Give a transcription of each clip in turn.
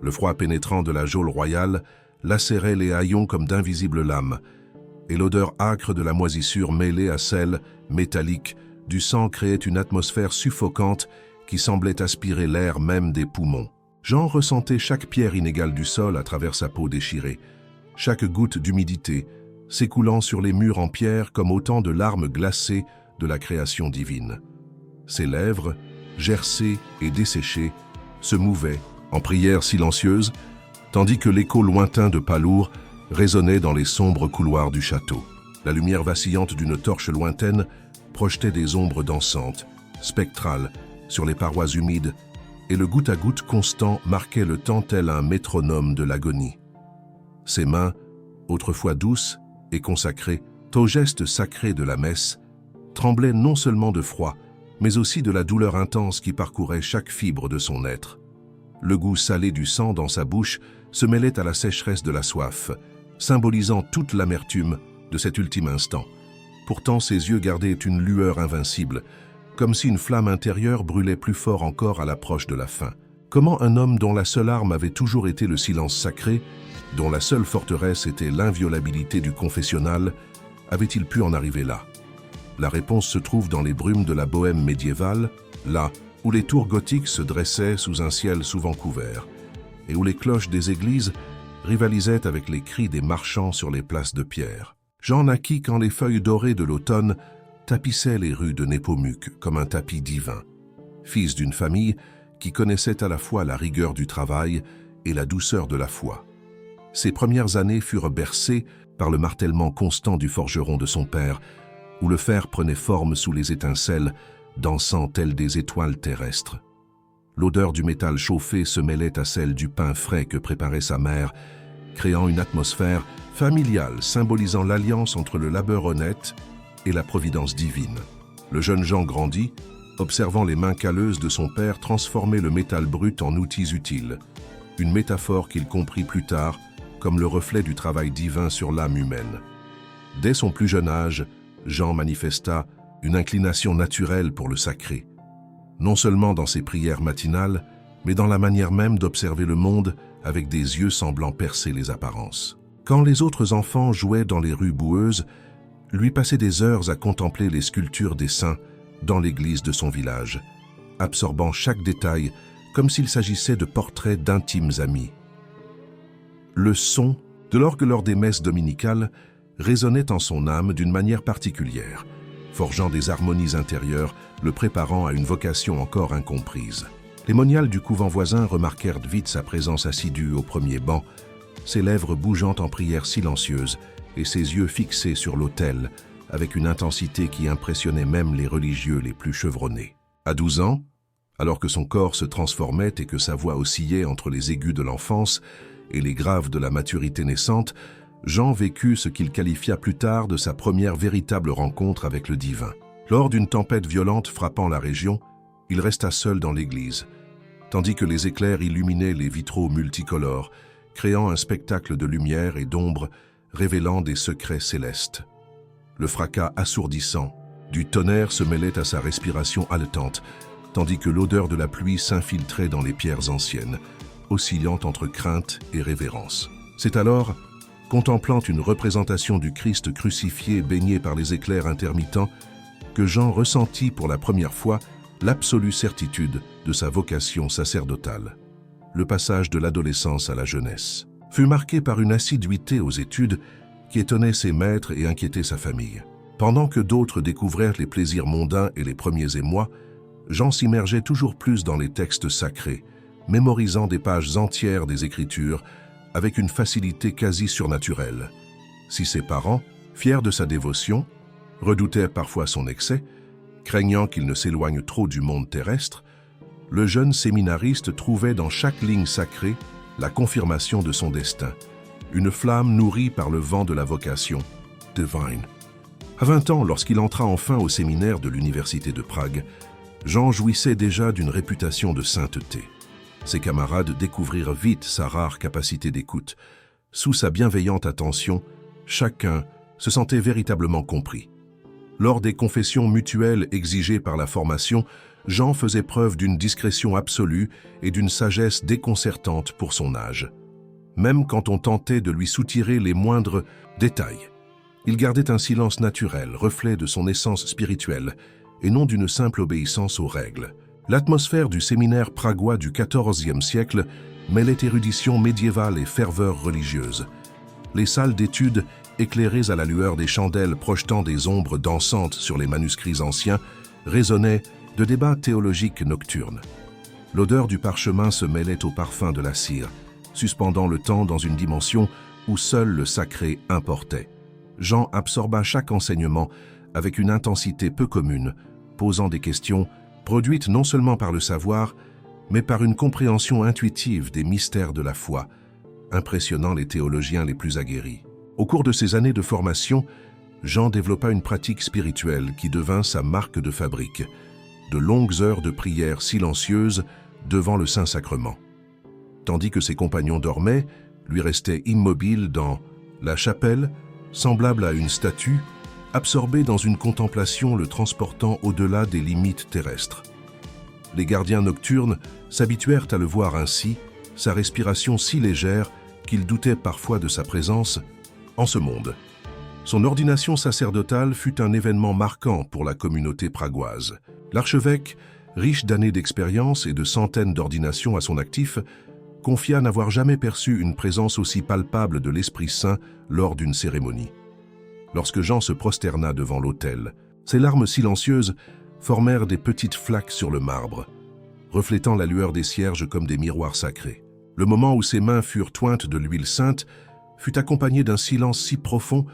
Le froid pénétrant de la geôle royale lacérait les haillons comme d'invisibles lames, et l'odeur âcre de la moisissure mêlée à celle, métallique, du sang créait une atmosphère suffocante qui semblait aspirer l'air même des poumons. Jean ressentait chaque pierre inégale du sol à travers sa peau déchirée, chaque goutte d'humidité s'écoulant sur les murs en pierre comme autant de larmes glacées de la création divine. Ses lèvres, gercées et desséchées, se mouvaient en prière silencieuse, tandis que l'écho lointain de pas lourds résonnait dans les sombres couloirs du château. La lumière vacillante d'une torche lointaine projetait des ombres dansantes, spectrales, sur les parois humides, et le goutte à goutte constant marquait le temps tel un métronome de l'agonie. Ses mains, autrefois douces et consacrées, aux gestes sacrés de la messe, tremblaient non seulement de froid, mais aussi de la douleur intense qui parcourait chaque fibre de son être. Le goût salé du sang dans sa bouche se mêlait à la sécheresse de la soif, symbolisant toute l'amertume de cet ultime instant. Pourtant, ses yeux gardaient une lueur invincible, comme si une flamme intérieure brûlait plus fort encore à l'approche de la fin. Comment un homme dont la seule arme avait toujours été le silence sacré, dont la seule forteresse était l'inviolabilité du confessionnal, avait-il pu en arriver là? La réponse se trouve dans les brumes de la Bohême médiévale, là où les tours gothiques se dressaient sous un ciel souvent couvert, et où les cloches des églises rivalisaient avec les cris des marchands sur les places de pierre. Jean naquit quand les feuilles dorées de l'automne tapissaient les rues de Népomuc comme un tapis divin. Fils d'une famille qui connaissait à la fois la rigueur du travail et la douceur de la foi. Ses premières années furent bercées par le martèlement constant du forgeron de son père, où le fer prenait forme sous les étincelles, dansant telles des étoiles terrestres. L'odeur du métal chauffé se mêlait à celle du pain frais que préparait sa mère, créant une atmosphère familiale symbolisant l'alliance entre le labeur honnête et la providence divine. Le jeune Jean grandit, observant les mains calleuses de son père transformer le métal brut en outils utiles, une métaphore qu'il comprit plus tard comme le reflet du travail divin sur l'âme humaine. Dès son plus jeune âge, Jean manifesta une inclination naturelle pour le sacré, non seulement dans ses prières matinales, mais dans la manière même d'observer le monde avec des yeux semblant percer les apparences. Quand les autres enfants jouaient dans les rues boueuses, lui passait des heures à contempler les sculptures des saints dans l'église de son village, absorbant chaque détail comme s'il s'agissait de portraits d'intimes amis. Le son de l'orgue lors des messes dominicales résonnait en son âme d'une manière particulière, forgeant des harmonies intérieures, le préparant à une vocation encore incomprise. Les moniales du couvent voisin remarquèrent vite sa présence assidue au premier banc, ses lèvres bougeant en prière silencieuse et ses yeux fixés sur l'autel, avec une intensité qui impressionnait même les religieux les plus chevronnés. À 12 ans, alors que son corps se transformait et que sa voix oscillait entre les aigus de l'enfance et les graves de la maturité naissante, Jean vécut ce qu'il qualifia plus tard de sa première véritable rencontre avec le divin. Lors d'une tempête violente frappant la région, il resta seul dans l'église, tandis que les éclairs illuminaient les vitraux multicolores, créant un spectacle de lumière et d'ombre révélant des secrets célestes. Le fracas assourdissant du tonnerre se mêlait à sa respiration haletante, tandis que l'odeur de la pluie s'infiltrait dans les pierres anciennes, oscillant entre crainte et révérence. C'est alors, contemplant une représentation du Christ crucifié baigné par les éclairs intermittents, que Jean ressentit pour la première fois l'absolue certitude de sa vocation sacerdotale. Le passage de l'adolescence à la jeunesse fut marqué par une assiduité aux études qui étonnait ses maîtres et inquiétait sa famille. Pendant que d'autres découvrirent les plaisirs mondains et les premiers émois, Jean s'immergeait toujours plus dans les textes sacrés, mémorisant des pages entières des Écritures avec une facilité quasi surnaturelle. Si ses parents, fiers de sa dévotion, redoutaient parfois son excès, craignant qu'il ne s'éloigne trop du monde terrestre, le jeune séminariste trouvait dans chaque ligne sacrée la confirmation de son destin, une flamme nourrie par le vent de la vocation, divine. À 20 ans, lorsqu'il entra enfin au séminaire de l'Université de Prague, Jean jouissait déjà d'une réputation de sainteté. Ses camarades découvrirent vite sa rare capacité d'écoute. Sous sa bienveillante attention, chacun se sentait véritablement compris. Lors des confessions mutuelles exigées par la formation, Jean faisait preuve d'une discrétion absolue et d'une sagesse déconcertante pour son âge. Même quand on tentait de lui soutirer les moindres détails. Il gardait un silence naturel, reflet de son essence spirituelle, et non d'une simple obéissance aux règles. L'atmosphère du séminaire pragois du XIVe siècle mêlait érudition médiévale et ferveur religieuse. Les salles d'études, éclairées à la lueur des chandelles projetant des ombres dansantes sur les manuscrits anciens, résonnaient de débats théologiques nocturnes. L'odeur du parchemin se mêlait au parfum de la cire, suspendant le temps dans une dimension où seul le sacré importait. Jean absorba chaque enseignement avec une intensité peu commune, posant des questions produites non seulement par le savoir, mais par une compréhension intuitive des mystères de la foi, impressionnant les théologiens les plus aguerris. Au cours de ces années de formation, Jean développa une pratique spirituelle qui devint sa marque de fabrique, de longues heures de prière silencieuses devant le Saint-Sacrement. Tandis que ses compagnons dormaient, lui restait immobile dans la chapelle, semblable à une statue, absorbé dans une contemplation le transportant au-delà des limites terrestres. Les gardiens nocturnes s'habituèrent à le voir ainsi, sa respiration si légère qu'ils doutaient parfois de sa présence en ce monde. Son ordination sacerdotale fut un événement marquant pour la communauté pragoise. L'archevêque, riche d'années d'expérience et de centaines d'ordinations à son actif, confia n'avoir jamais perçu une présence aussi palpable de l'Esprit Saint lors d'une cérémonie. Lorsque Jean se prosterna devant l'autel, ses larmes silencieuses formèrent des petites flaques sur le marbre, reflétant la lueur des cierges comme des miroirs sacrés. Le moment où ses mains furent tointes de l'huile sainte fut accompagné d'un silence si profond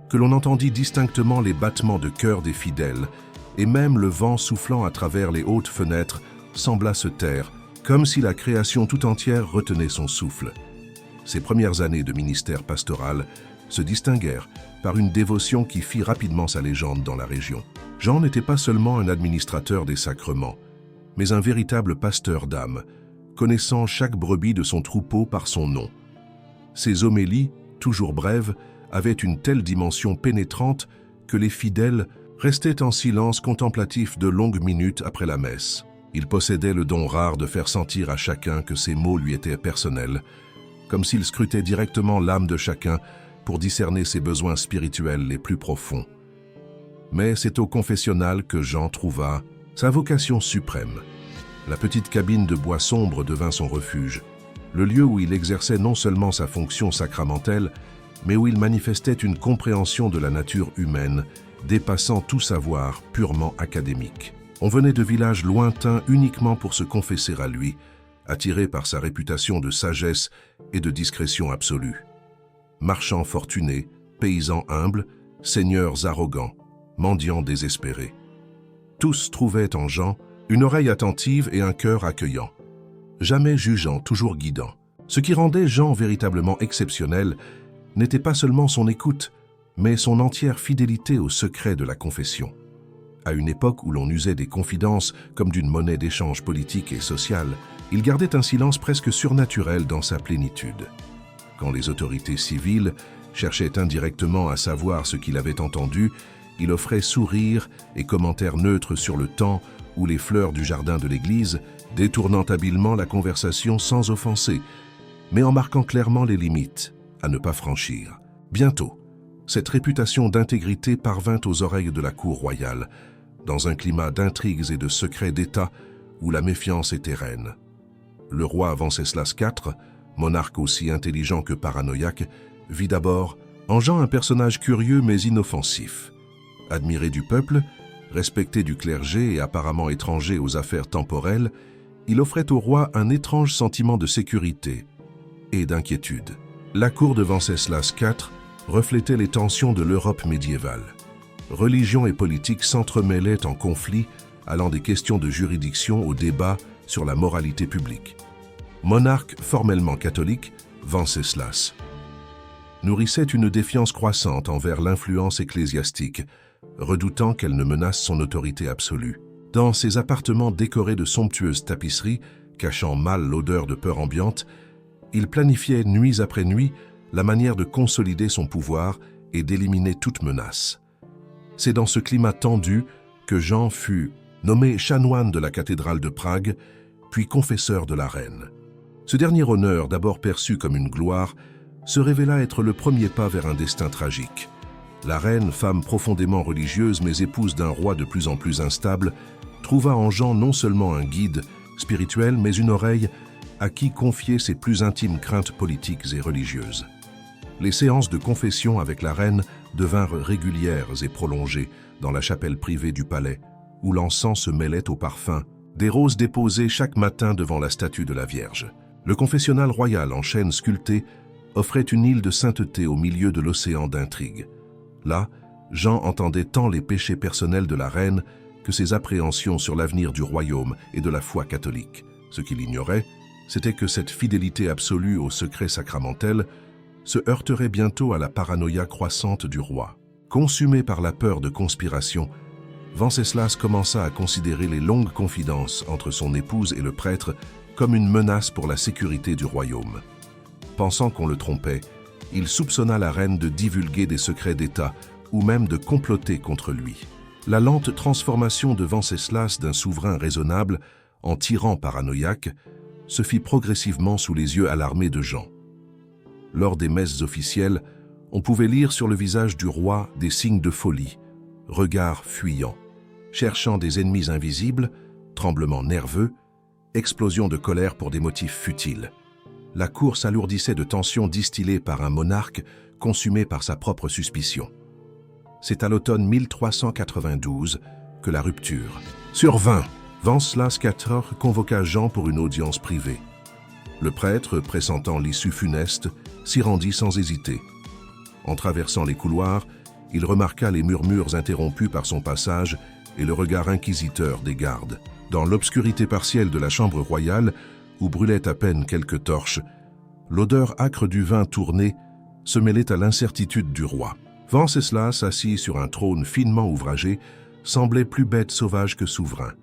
que l'on entendit distinctement les battements de cœur des fidèles, et même le vent soufflant à travers les hautes fenêtres sembla se taire, comme si la création tout entière retenait son souffle. Ses premières années de ministère pastoral se distinguèrent par une dévotion qui fit rapidement sa légende dans la région. Jean n'était pas seulement un administrateur des sacrements, mais un véritable pasteur d'âme, connaissant chaque brebis de son troupeau par son nom. Ses homélies, toujours brèves, avaient une telle dimension pénétrante que les fidèles restaient en silence contemplatif de longues minutes après la messe. Il possédait le don rare de faire sentir à chacun que ses mots lui étaient personnels, comme s'il scrutait directement l'âme de chacun pour discerner ses besoins spirituels les plus profonds. Mais c'est au confessionnal que Jean trouva sa vocation suprême. La petite cabine de bois sombre devint son refuge, le lieu où il exerçait non seulement sa fonction sacramentelle, mais où il manifestait une compréhension de la nature humaine, dépassant tout savoir purement académique. On venait de villages lointains uniquement pour se confesser à lui, attiré par sa réputation de sagesse et de discrétion absolue. Marchands fortunés, paysans humbles, seigneurs arrogants, mendiants désespérés. Tous trouvaient en Jean une oreille attentive et un cœur accueillant. Jamais jugeant, toujours guidant. Ce qui rendait Jean véritablement exceptionnel n'était pas seulement son écoute, mais son entière fidélité au secret de la confession. À une époque où l'on usait des confidences comme d'une monnaie d'échange politique et social, il gardait un silence presque surnaturel dans sa plénitude. Quand les autorités civiles cherchaient indirectement à savoir ce qu'il avait entendu, il offrait sourires et commentaires neutres sur le temps ou les fleurs du jardin de l'église, détournant habilement la conversation sans offenser, mais en marquant clairement les limites à ne pas franchir. Bientôt, cette réputation d'intégrité parvint aux oreilles de la cour royale, dans un climat d'intrigues et de secrets d'État où la méfiance était reine. Le roi Venceslas IV, monarque aussi intelligent que paranoïaque, vit d'abord en Jean un personnage curieux mais inoffensif. Admiré du peuple, respecté du clergé et apparemment étranger aux affaires temporelles, il offrait au roi un étrange sentiment de sécurité et d'inquiétude. La cour de Venceslas IV reflétait les tensions de l'Europe médiévale. Religion et politique s'entremêlaient en conflits, allant des questions de juridiction au débat sur la moralité publique. Monarque formellement catholique, Venceslas nourrissait une défiance croissante envers l'influence ecclésiastique, redoutant qu'elle ne menace son autorité absolue. Dans ses appartements décorés de somptueuses tapisseries, cachant mal l'odeur de peur ambiante, il planifiait nuit après nuit la manière de consolider son pouvoir et d'éliminer toute menace. C'est dans ce climat tendu que Jean fut nommé chanoine de la cathédrale de Prague, puis confesseur de la reine. Ce dernier honneur, d'abord perçu comme une gloire, se révéla être le premier pas vers un destin tragique. La reine, femme profondément religieuse mais épouse d'un roi de plus en plus instable, trouva en Jean non seulement un guide spirituel mais une oreille à qui confier ses plus intimes craintes politiques et religieuses. Les séances de confession avec la reine devinrent régulières et prolongées dans la chapelle privée du palais, où l'encens se mêlait au parfum, des roses déposées chaque matin devant la statue de la Vierge. Le confessionnal royal en chêne sculpté offrait une île de sainteté au milieu de l'océan d'intrigues. Là, Jean entendait tant les péchés personnels de la reine que ses appréhensions sur l'avenir du royaume et de la foi catholique. Ce qu'il ignorait, c'était que cette fidélité absolue au secret sacramentel se heurterait bientôt à la paranoïa croissante du roi. Consumé par la peur de conspiration, Venceslas commença à considérer les longues confidences entre son épouse et le prêtre comme une menace pour la sécurité du royaume. Pensant qu'on le trompait, il soupçonna la reine de divulguer des secrets d'État ou même de comploter contre lui. La lente transformation de Venceslas d'un souverain raisonnable en tyran paranoïaque se fit progressivement sous les yeux alarmés de Jean. Lors des messes officielles, on pouvait lire sur le visage du roi des signes de folie, regards fuyants, cherchant des ennemis invisibles, tremblements nerveux, explosions de colère pour des motifs futiles. La cour s'alourdissait de tensions distillées par un monarque consumé par sa propre suspicion. C'est à l'automne 1392 que la rupture survint. Venceslas IV convoqua Jean pour une audience privée. Le prêtre, pressentant l'issue funeste, s'y rendit sans hésiter. En traversant les couloirs, il remarqua les murmures interrompus par son passage et le regard inquisiteur des gardes. Dans l'obscurité partielle de la chambre royale, où brûlaient à peine quelques torches, l'odeur âcre du vin tourné se mêlait à l'incertitude du roi. Venceslas, assis sur un trône finement ouvragé, semblait plus bête sauvage que souverain.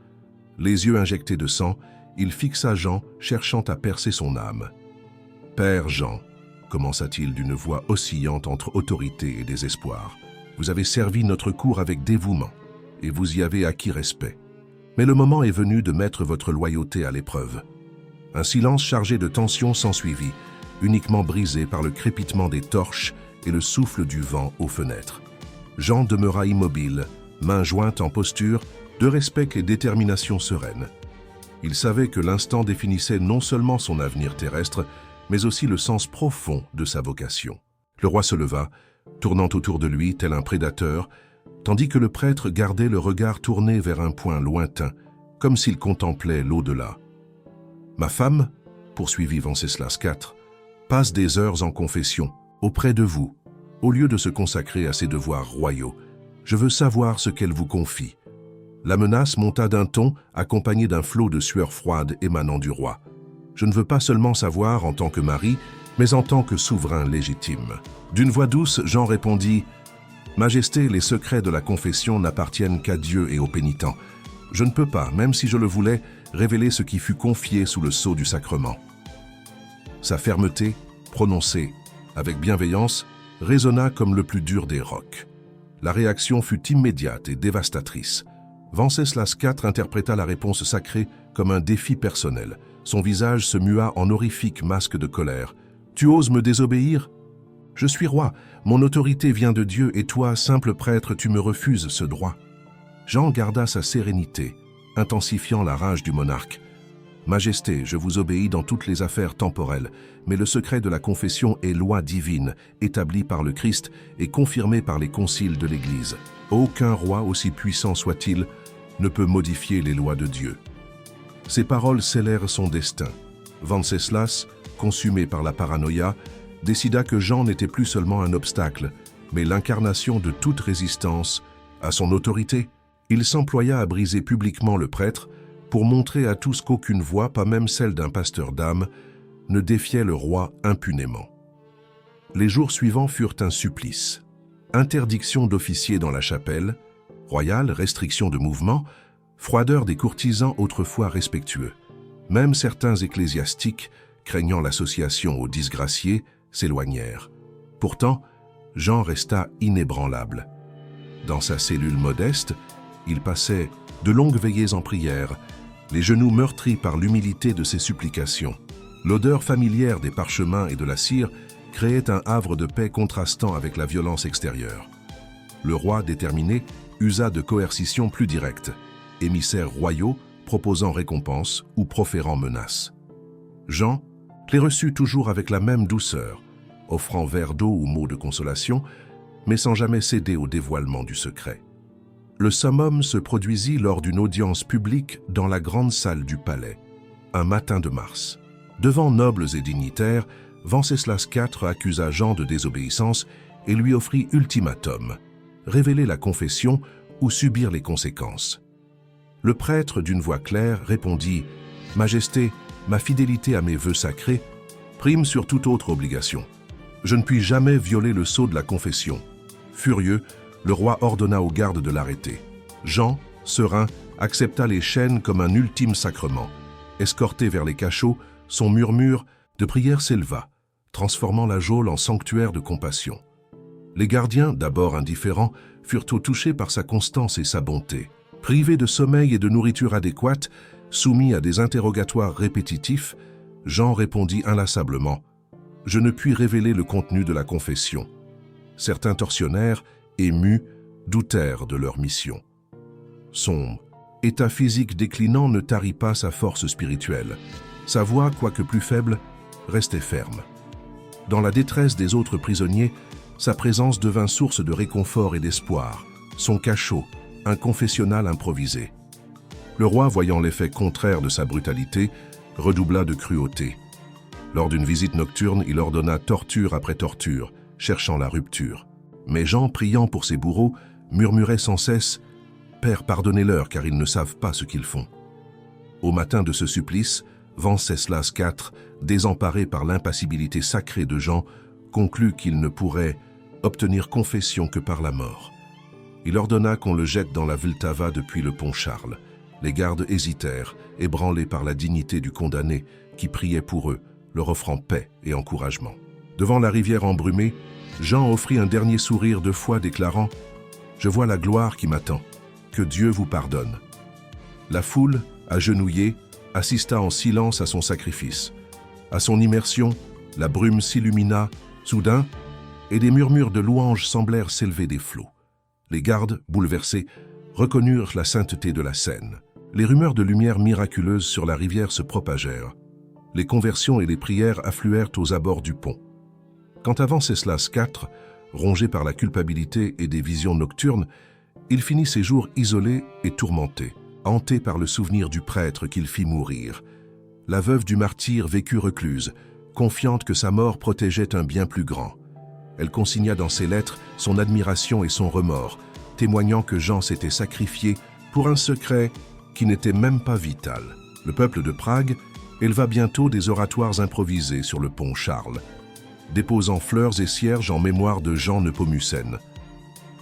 Les yeux injectés de sang, il fixa Jean, cherchant à percer son âme. « Père Jean », commença-t-il d'une voix oscillante entre autorité et désespoir, « vous avez servi notre cour avec dévouement, et vous y avez acquis respect. Mais le moment est venu de mettre votre loyauté à l'épreuve. » Un silence chargé de tension s'ensuivit, uniquement brisé par le crépitement des torches et le souffle du vent aux fenêtres. Jean demeura immobile, mains jointes en posture, de respect et détermination sereine. Il savait que l'instant définissait non seulement son avenir terrestre, mais aussi le sens profond de sa vocation. Le roi se leva, tournant autour de lui tel un prédateur, tandis que le prêtre gardait le regard tourné vers un point lointain, comme s'il contemplait l'au-delà. « Ma femme, poursuivit Venceslas IV, passe des heures en confession, auprès de vous, au lieu de se consacrer à ses devoirs royaux. Je veux savoir ce qu'elle vous confie. » La menace monta d'un ton, accompagnée d'un flot de sueur froide émanant du roi. « Je ne veux pas seulement savoir en tant que mari, mais en tant que souverain légitime. » D'une voix douce, Jean répondit « Majesté, les secrets de la confession n'appartiennent qu'à Dieu et aux pénitents. Je ne peux pas, même si je le voulais, révéler ce qui fut confié sous le sceau du sacrement. » Sa fermeté, prononcée avec bienveillance, résonna comme le plus dur des rocs. La réaction fut immédiate et dévastatrice. Venceslas IV interpréta la réponse sacrée comme un défi personnel. Son visage se mua en horrifique masque de colère. « Tu oses me désobéir ? Je suis roi, mon autorité vient de Dieu et toi, simple prêtre, tu me refuses ce droit. » Jean garda sa sérénité, intensifiant la rage du monarque. « Majesté, je vous obéis dans toutes les affaires temporelles, mais le secret de la confession est loi divine, établie par le Christ et confirmée par les conciles de l'Église. Aucun roi, aussi puissant soit-il, ne peut modifier les lois de Dieu. » Ces paroles scellèrent son destin. Venceslas, consumé par la paranoïa, décida que Jean n'était plus seulement un obstacle, mais l'incarnation de toute résistance à son autorité. Il s'employa à briser publiquement le prêtre pour montrer à tous qu'aucune voix, pas même celle d'un pasteur d'âme, ne défiait le roi impunément. Les jours suivants furent un supplice. Interdiction d'officier dans la chapelle royale, restriction de mouvement, froideur des courtisans autrefois respectueux. Même certains ecclésiastiques, craignant l'association aux disgraciés, s'éloignèrent. Pourtant, Jean resta inébranlable. Dans sa cellule modeste, il passait de longues veillées en prière, les genoux meurtris par l'humilité de ses supplications. L'odeur familière des parchemins et de la cire créait un havre de paix contrastant avec la violence extérieure. Le roi, déterminé, usa de coercition plus directe, émissaires royaux proposant récompense ou proférant menaces. Jean les reçut toujours avec la même douceur, offrant verre d'eau ou mots de consolation, mais sans jamais céder au dévoilement du secret. Le summum se produisit lors d'une audience publique dans la grande salle du palais, un matin de mars. Devant nobles et dignitaires, Venceslas IV accusa Jean de désobéissance et lui offrit ultimatum, révéler la confession ou subir les conséquences. Le prêtre, d'une voix claire, répondit « Majesté, ma fidélité à mes vœux sacrés prime sur toute autre obligation. Je ne puis jamais violer le sceau de la confession. » Furieux, le roi ordonna aux gardes de l'arrêter. Jean, serein, accepta les chaînes comme un ultime sacrement. Escorté vers les cachots, son murmure de prière s'éleva, transformant la geôle en sanctuaire de compassion. Les gardiens, d'abord indifférents, furent touchés par sa constance et sa bonté. Privé de sommeil et de nourriture adéquate, soumis à des interrogatoires répétitifs, Jean répondit inlassablement « Je ne puis révéler le contenu de la confession. » Certains tortionnaires, émus, doutèrent de leur mission. Son état physique déclinant ne tarit pas sa force spirituelle. Sa voix, quoique plus faible, restait ferme. Dans la détresse des autres prisonniers, sa présence devint source de réconfort et d'espoir. Son cachot, un confessionnal improvisé. Le roi, voyant l'effet contraire de sa brutalité, redoubla de cruauté. Lors d'une visite nocturne, il ordonna torture après torture, cherchant la rupture. Mais Jean, priant pour ses bourreaux, murmurait sans cesse « Père, pardonnez-leur, car ils ne savent pas ce qu'ils font. » Au matin de ce supplice, Venceslas IV, désemparé par l'impassibilité sacrée de Jean, conclut qu'il ne pourrait obtenir confession que par la mort. Il ordonna qu'on le jette dans la Vltava depuis le pont Charles. Les gardes hésitèrent, ébranlés par la dignité du condamné, qui priait pour eux, leur offrant paix et encouragement. Devant la rivière embrumée, Jean offrit un dernier sourire de foi déclarant « Je vois la gloire qui m'attend, que Dieu vous pardonne. » La foule, agenouillée, assista en silence à son sacrifice. À son immersion, la brume s'illumina, soudain, et des murmures de louanges semblèrent s'élever des flots. Les gardes, bouleversés, reconnurent la sainteté de la scène. Les rumeurs de lumière miraculeuse sur la rivière se propagèrent. Les conversions et les prières affluèrent aux abords du pont. Quant à Venceslas IV, rongé par la culpabilité et des visions nocturnes, il finit ses jours isolé et tourmenté, hanté par le souvenir du prêtre qu'il fit mourir. La veuve du martyr vécut recluse, confiante que sa mort protégeait un bien plus grand. Elle consigna dans ses lettres son admiration et son remords, témoignant que Jean s'était sacrifié pour un secret qui n'était même pas vital. Le peuple de Prague éleva bientôt des oratoires improvisés sur le pont Charles, déposant fleurs et cierges en mémoire de Jean Nepomucène.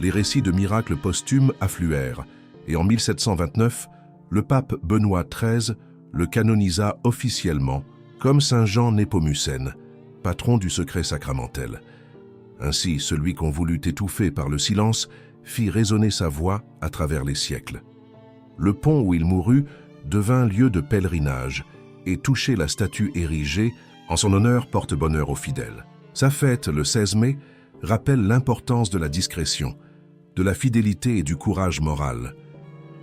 Les récits de miracles posthumes affluèrent, et en 1729, le pape Benoît XIII le canonisa officiellement comme Saint Jean Nepomucène, patron du secret sacramentel. Ainsi, celui qu'on voulut étouffer par le silence fit résonner sa voix à travers les siècles. Le pont où il mourut devint lieu de pèlerinage et toucher la statue érigée en son honneur porte bonheur aux fidèles. Sa fête, le 16 mai, rappelle l'importance de la discrétion, de la fidélité et du courage moral.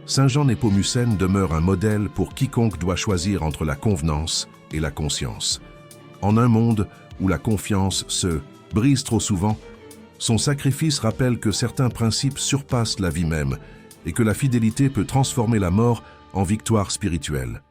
Saint Jean Nepomucène demeure un modèle pour quiconque doit choisir entre la convenance et la conscience. En un monde où la confiance se brise trop souvent, son sacrifice rappelle que certains principes surpassent la vie même et que la fidélité peut transformer la mort en victoire spirituelle.